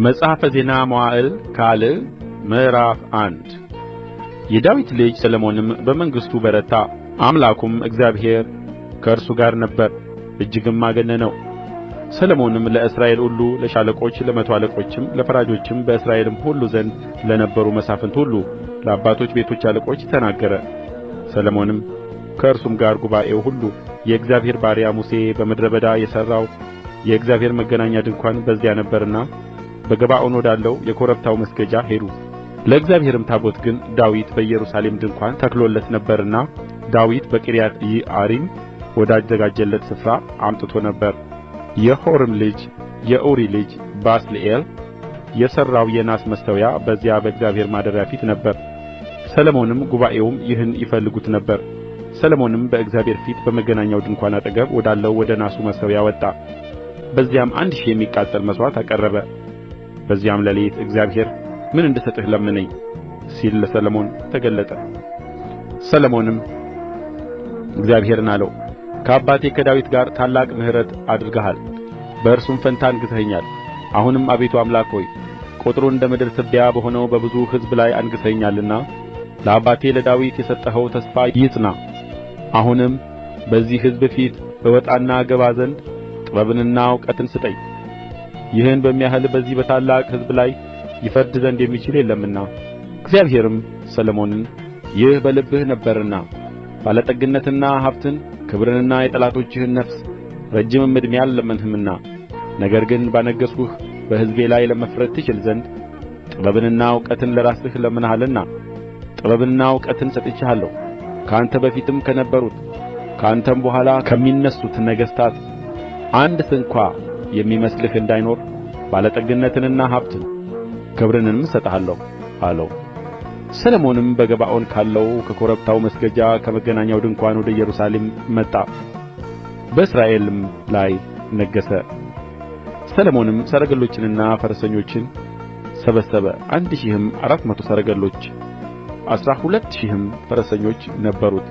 መጽሐፈ ዜና መዋዕል ካልዕ ምዕራፍ 1 የዳዊት ልጅ ሰሎሞንም በመንግሥቱ በረታ፣ አምላኩም እግዚአብሔር ከእርሱ ጋር ነበረ፣ እጅግም አገነነው። ሰሎሞንም ለእስራኤል ሁሉ ለሻለቆች፣ ለመቶ አለቆችም፣ ለፈራጆችም በእስራኤልም ሁሉ ዘንድ ለነበሩ መሳፍንት ሁሉ ለአባቶች ቤቶች አለቆች ተናገረ። ሰሎሞንም ከእርሱም ጋር ጉባኤው ሁሉ የእግዚአብሔር ባሪያ ሙሴ በምድረ በዳ የሠራው የእግዚአብሔር መገናኛ ድንኳን በዚያ ነበረና በገባዖን ወዳለው የኮረብታው መስገጃ ሄዱ። ለእግዚአብሔርም ታቦት ግን ዳዊት በኢየሩሳሌም ድንኳን ተክሎለት ነበርና ዳዊት በቂርያትይዓሪም ወዳዘጋጀለት ስፍራ አምጥቶ ነበር። የሆርም ልጅ የኡሪ ልጅ ባስልኤል የሠራው የናስ መሠዊያ በዚያ በእግዚአብሔር ማደሪያ ፊት ነበረ። ሰሎሞንም ጉባኤውም ይህን ይፈልጉት ነበር። ሰሎሞንም በእግዚአብሔር ፊት በመገናኛው ድንኳን አጠገብ ወዳለው ወደ ናሱ መሠዊያ ወጣ። በዚያም 1000 የሚቃጠል መሥዋዕት አቀረበ። በዚያም ሌሊት እግዚአብሔር ምን እንድሰጥህ ለምነኝ ሲል ለሰሎሞን ተገለጠ። ሰሎሞንም እግዚአብሔርን አለው፣ ከአባቴ ከዳዊት ጋር ታላቅ ምሕረት አድርገሃል፣ በእርሱም ፈንታ አንግሠኸኛል። አሁንም አቤቱ አምላክ ሆይ ቍጥሩ እንደ ምድር ትቢያ በሆነው በብዙ ሕዝብ ላይ አንግሠኸኛልና ለአባቴ ለዳዊት የሰጠኸው ተስፋ ይጽና። አሁንም በዚህ ሕዝብ ፊት እወጣና እገባ ዘንድ ጥበብንና እውቀትን ስጠኝ። ይህን በሚያህል በዚህ በታላቅ ሕዝብ ላይ ይፈርድ ዘንድ የሚችል የለምና። እግዚአብሔርም ሰሎሞንን ይህ በልብህ ነበርና ባለጠግነትና ሀብትን ክብርንና የጠላቶችህን ነፍስ ረጅምም ዕድሜ አልለመንህምና፣ ነገር ግን ባነገሥሁህ በሕዝቤ ላይ ለመፍረድ ትችል ዘንድ ጥበብንና እውቀትን ለራስህ ለምነሃልና ጥበብንና እውቀትን ሰጥቼሃለሁ። ከአንተ በፊትም ከነበሩት ከአንተም በኋላ ከሚነሡት ነገሥታት አንድ ስንኳ የሚመስልህ እንዳይኖር ባለጠግነትንና ሀብትን ክብርንም እሰጥሃለሁ አለው። ሰሎሞንም በገባዖን ካለው ከኮረብታው መስገጃ ከመገናኛው ድንኳን ወደ ኢየሩሳሌም መጣ፣ በእስራኤልም ላይ ነገሠ። ሰሎሞንም ሰረገሎችንና ፈረሰኞችን ሰበሰበ፣ 1400 ሰረገሎች 12000 ፈረሰኞች ነበሩት።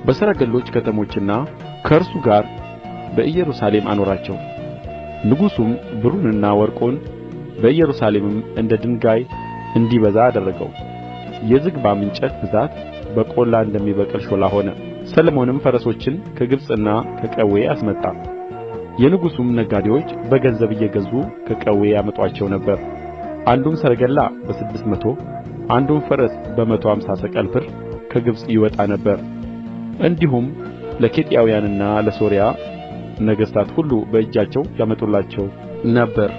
በሰረገሎች ከተሞችና ከእርሱ ጋር በኢየሩሳሌም አኖራቸው። ንጉሡም ብሩንና ወርቁን በኢየሩሳሌምም እንደ ድንጋይ እንዲበዛ አደረገው። የዝግባም እንጨት ብዛት በቈላ እንደሚበቅል ሾላ ሆነ። ሰሎሞንም ፈረሶችን ከግብጽና ከቀዌ አስመጣ። የንጉሡም ነጋዴዎች በገንዘብ እየገዙ ከቀዌ ያመጡአቸው ነበር። አንዱም ሰረገላ በ600 አንዱም ፈረስ በ150 ሰቅል ብር ከግብጽ ይወጣ ነበር። እንዲሁም ለኬጢያውያንና ለሶርያ ነገሥታት ሁሉ በእጃቸው ያመጡላቸው ነበር።